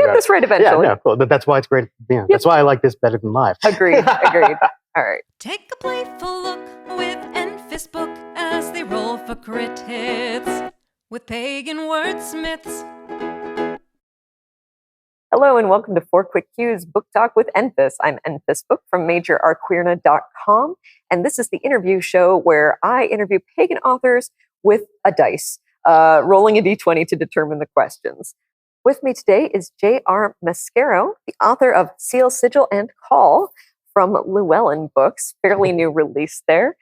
get this right eventually. Yeah, no, cool. That's why it's great. Yeah, that's why I like this better than live. Agreed. All right. Take a playful look with Enfys Book as they roll for crit hits with pagan wordsmiths. Hello and welcome to 4 Quick Cues Book Talk with Enfys. I'm Enfys Book from MajorArqueerna.com, and this is the interview show where I interview pagan authors with a dice, rolling a d20 to determine the questions. With me today is J.R. Mascaro, the author of Sigil Call from Llewellyn Books, fairly new release there.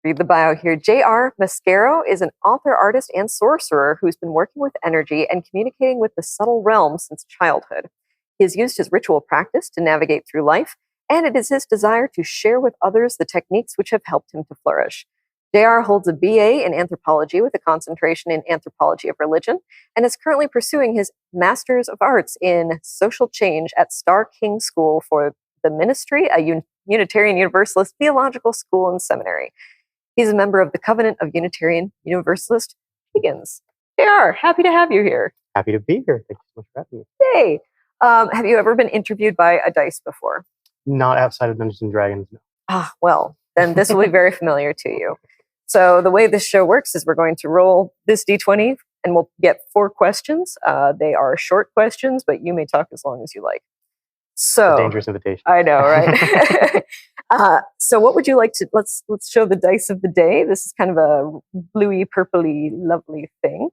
Read the bio here. J.R. Mascaro is an author, artist, and sorcerer who's been working with energy and communicating with the subtle realm since childhood. He has used his ritual practice to navigate through life, and it is his desire to share with others the techniques which have helped him to flourish. J.R. holds a BA in anthropology with a concentration in anthropology of religion, and is currently pursuing his Master's of Arts in Social Change at Star King School for the Ministry, a Unitarian Universalist theological school and seminary. He's a member of the Covenant of Unitarian Universalist Pagans. J.R., happy to have you here. Happy to be here. Thank you so much for having me. Hey, have you ever been interviewed by a dice before? Not outside of Dungeons and Dragons, no. Well, then this will be very familiar to you. So the way this show works is we're going to roll this d20 and we'll get 4 questions. They are short questions, but you may talk as long as you like. So a dangerous invitation. I know, right? So what would you like to, let's show the dice of the day. This is kind of a bluey, purpley, lovely thing.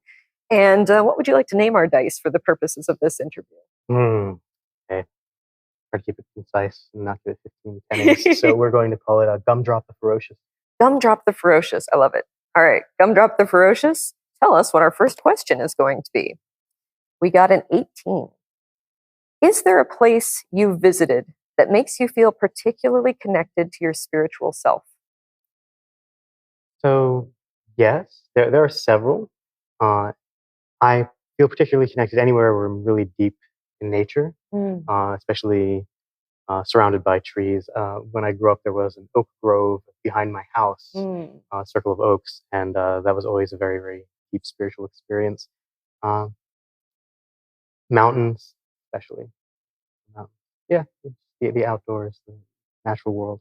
And what would you like to name our dice for the purposes of this interview? Okay. Try to keep it concise and not give it 15 pennies. So we're going to call it Gumdrop the Ferocious. Gumdrop the Ferocious. I love it. All right. Gumdrop the Ferocious. Tell us what our first question is going to be. We got an 18. Is there a place you visited that makes you feel particularly connected to your spiritual self? So, yes, there are several. I feel particularly connected anywhere where I'm really deep in nature, especially surrounded by trees. When I grew up, there was an oak grove behind my house, a circle of oaks, and that was always a very, very deep spiritual experience. Mountains, especially. Yeah, the outdoors, the natural world.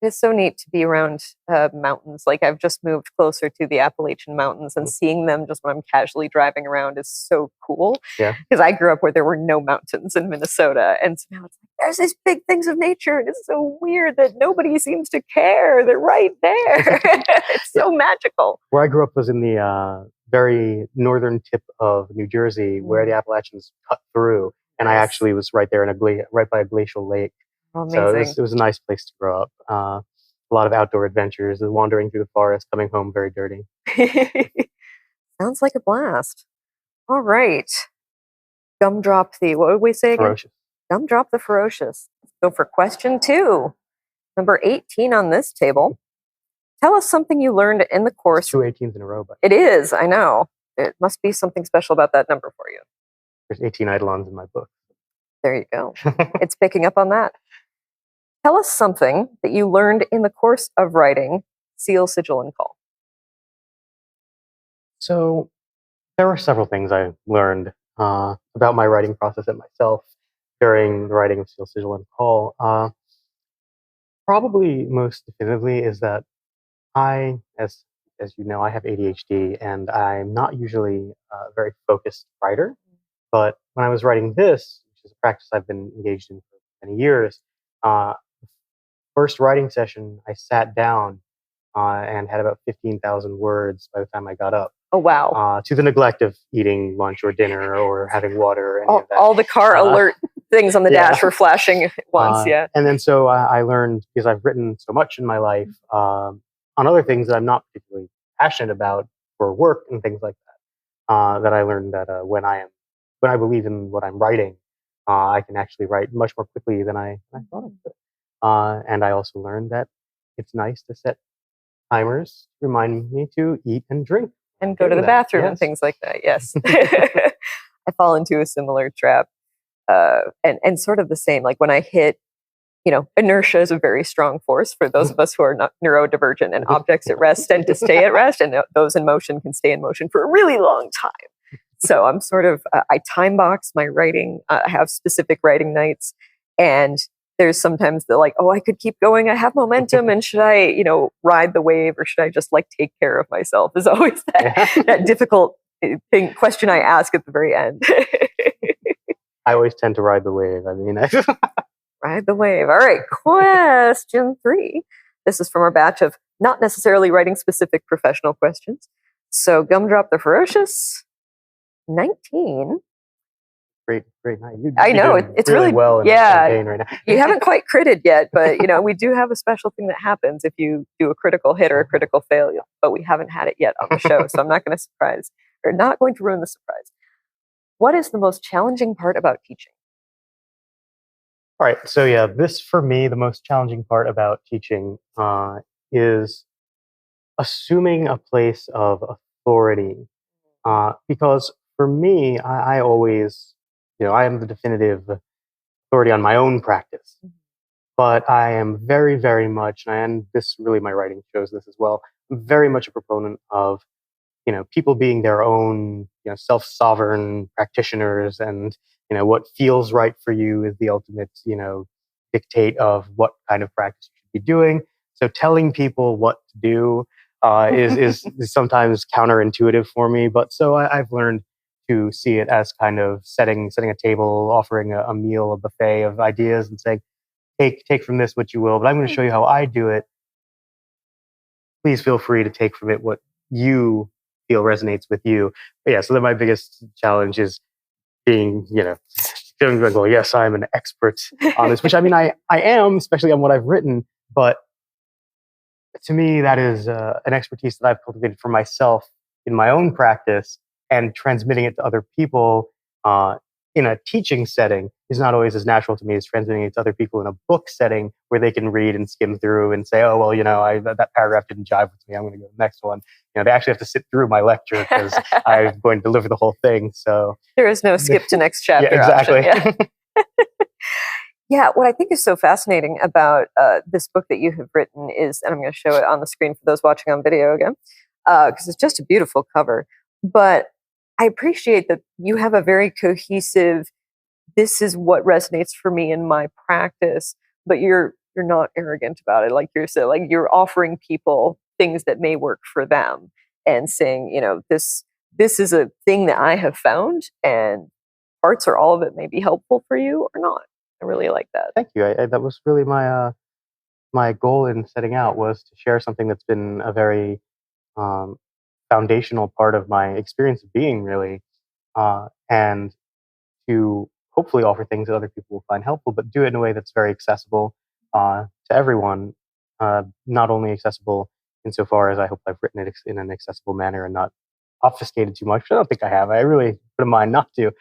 It's so neat to be around mountains. Like I've just moved closer to the Appalachian Mountains, and seeing them just when I'm casually driving around is so cool. Yeah. Because I grew up where there were no mountains in Minnesota, and so now it's like there's these big things of nature, and it's so weird that nobody seems to care. They're right there. It's so magical. Where I grew up was in the very northern tip of New Jersey, where the Appalachians cut through, and I actually was right there in right by a glacial lake. Amazing. So it was a nice place to grow up. A lot of outdoor adventures, wandering through the forest, coming home very dirty. Sounds like a blast. All right. Gumdrop the, what would we say again? Ferocious. Gumdrop the Ferocious. Let's go for question 2. Number 18 on this table. Tell us something you learned in the course. 2 18s in a row. But it is, I know. It must be something special about that number for you. There's 18 eidolons in my book. There you go. It's picking up on that. Tell us something that you learned in the course of writing Sigil Call. So there were several things I learned about my writing process and myself during the writing of Sigil Call. Probably most definitively is that I, as you know, I have ADHD, and I'm not usually a very focused writer. But when I was writing this, which is a practice I've been engaged in for many years, first writing session, I sat down and had about 15,000 words by the time I got up. Oh, wow. To the neglect of eating lunch or dinner or having water or any of that. All the car alert things on the dash were flashing at once, And then so I learned, because I've written so much in my life on other things that I'm not particularly passionate about for work and things like that, that I learned that when I believe in what I'm writing, I can actually write much more quickly than I thought I could. And I also learned that it's nice to set timers to remind me to eat and drink. And go to the bathroom and things like that, yes. I fall into a similar trap. And sort of the same, like when I hit, inertia is a very strong force for those of us who are not neurodivergent, and objects at rest tend to stay at rest, and those in motion can stay in motion for a really long time. So I'm sort of, I time box my writing. I have specific writing nights. And there's sometimes they're like, oh, I could keep going. I have momentum. And should I, ride the wave, or should I just take care of myself? Is always that difficult question I ask at the very end. I always tend to ride the wave. I mean, ride the wave. All right. Question 3. This is from our batch of not necessarily writing specific professional questions. So Gumdrop the Ferocious, 19. Great night. I know it's really well in the campaign right now. You haven't quite critted yet, but we do have a special thing that happens if you do a critical hit or a critical failure. But we haven't had it yet on the show, so I'm not going to ruin the surprise. What is the most challenging part about teaching? All right. So yeah, this for me, the most challenging part about teaching is assuming a place of authority. Because for me, I always, I am the definitive authority on my own practice. But I am very, very much, and this really, my writing shows this as well, I'm very much a proponent of, people being their own, self-sovereign practitioners, and, what feels right for you is the ultimate, dictate of what kind of practice you should be doing. So telling people what to do is sometimes counterintuitive for me. But so I've learned to see it as kind of setting a table, offering a meal, a buffet of ideas, and saying, take from this what you will, but I'm going to show you how I do it. Please feel free to take from it what you feel resonates with you. But yeah, so then my biggest challenge is being, feeling like, well, yes, I'm an expert on this, which I mean, I am, especially on what I've written, but to me, that is an expertise that I've cultivated for myself in my own practice, and transmitting it to other people in a teaching setting is not always as natural to me as transmitting it to other people in a book setting where they can read and skim through and say, oh, well, that paragraph didn't jive with me. I'm going to go to the next one. They actually have to sit through my lecture because I'm going to deliver the whole thing. So there is no skip to next chapter. Yeah, exactly. Option, yeah. Yeah, what I think is so fascinating about this book that you have written is, and I'm going to show it on the screen for those watching on video again, because it's just a beautiful cover. But I appreciate that you have a very cohesive, this is what resonates for me in my practice, but you're not arrogant about it. Like you're saying, you're offering people things that may work for them and saying, this is a thing that I have found, and parts or all of it may be helpful for you or not. I really like that. Thank you. That was really my goal in setting out, was to share something that's been a very foundational part of my experience of being, really, and to hopefully offer things that other people will find helpful, but do it in a way that's very accessible to everyone. Not only accessible insofar as I hope I've written it in an accessible manner and not obfuscated too much, which I don't think I have. I really put in mind not to,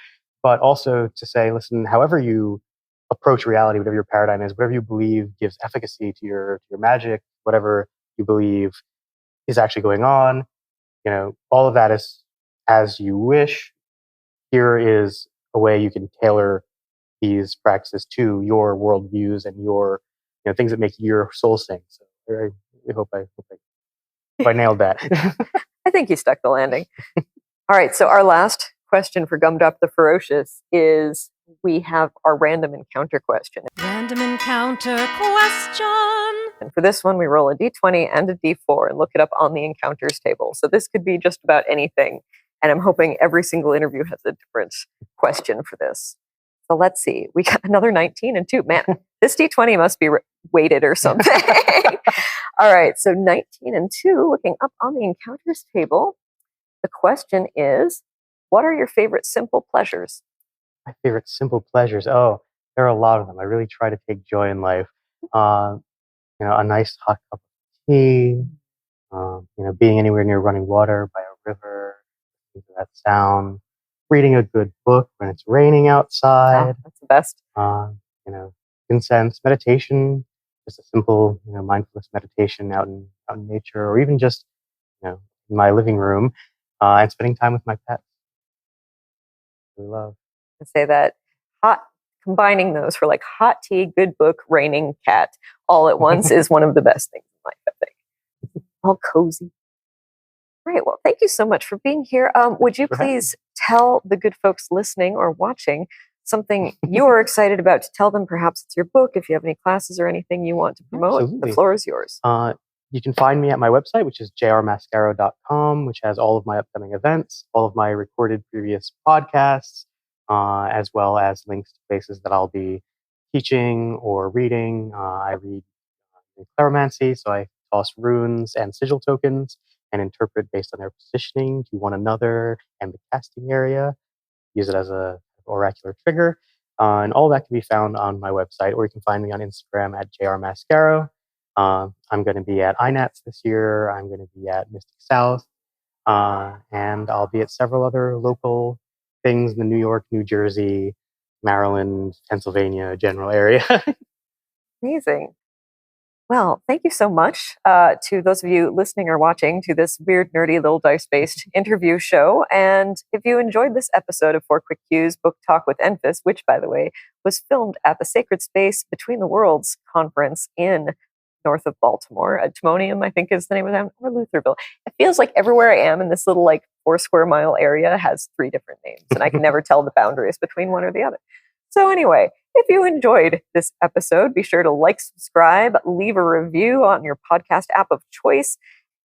but also to say, listen, however you approach reality, whatever your paradigm is, whatever you believe gives efficacy to your magic, whatever you believe is actually going on, all of that is as you wish. Here is a way you can tailor these practices to your worldviews and your, things that make your soul sing. So I hope I nailed that. I think you stuck the landing. All right. So our last question for Gumdrop the Ferocious is, we have our random encounter question. Random encounter question. And for this one, we roll a d20 and a d4 and look it up on the encounters table. So this could be just about anything. And I'm hoping every single interview has a different question for this. So let's see. We got another 19 and 2. Man, this d20 must be weighted or something. All right. So 19 and 2, looking up on the encounters table. The question is, what are your favorite simple pleasures? My favorite simple pleasures. Oh, there are a lot of them. I really try to take joy in life. A nice hot cup of tea. Being anywhere near running water, by a river, listening to that sound. Reading a good book when it's raining outside. Oh, that's the best. Incense, meditation, just a simple, mindfulness meditation out in nature, or even just, in my living room, and spending time with my pets. I love. To say that combining those for hot tea, good book, raining cat all at once is one of the best things in life, I think. All cozy. All right. Well, thank you so much for being here. Would you please tell the good folks listening or watching something you are excited about to tell them. Perhaps it's your book. If you have any classes or anything you want to promote, Absolutely. the floor is yours. You can find me at my website, which is jrmascaro.com, which has all of my upcoming events, all of my recorded previous podcasts, as well as links to places that I'll be teaching or reading. I read necromancy, so I toss runes and sigil tokens and interpret based on their positioning to one another and the casting area. Use it as a oracular trigger. And all that can be found on my website, or you can find me on Instagram at jrmascaro. I'm going to be at INATS this year. I'm going to be at Mystic South. And I'll be at several other local things in the New York, New Jersey, Maryland, Pennsylvania general area. Amazing. Well, thank you so much to those of you listening or watching to this weird, nerdy little dice-based interview show. And if you enjoyed this episode of 4 Quick Cues Book Talk with Enfys, which, by the way, was filmed at the Sacred Space Between the Worlds conference in north of Baltimore, Timonium, I think is the name of that, or Lutherville. It feels like everywhere I am in this little 4 square mile area has 3 different names, and I can never tell the boundaries between one or the other. So anyway, if you enjoyed this episode, be sure to like, subscribe, leave a review on your podcast app of choice.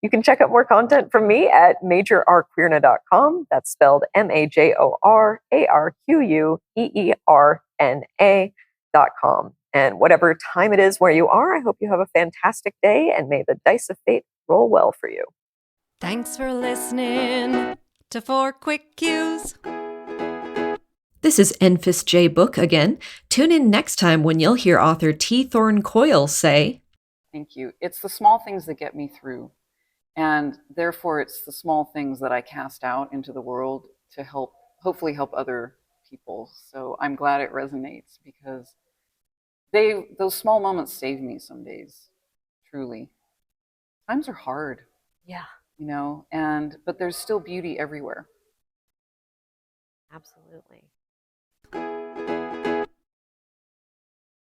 You can check out more content from me at majorarqueerna.com. That's spelled majorarqueerna.com. And whatever time it is where you are, I hope you have a fantastic day, and may the dice of fate roll well for you. Thanks for listening to 4 Quick Cues. This is Enfys J. Book again. Tune in next time when you'll hear author T. Thorne Coyle say, "Thank you. It's the small things that get me through. And therefore, it's the small things that I cast out into the world to hopefully help other people. So I'm glad it resonates, because those small moments save me some days, truly. Times are hard. Yeah. But there's still beauty everywhere." Absolutely.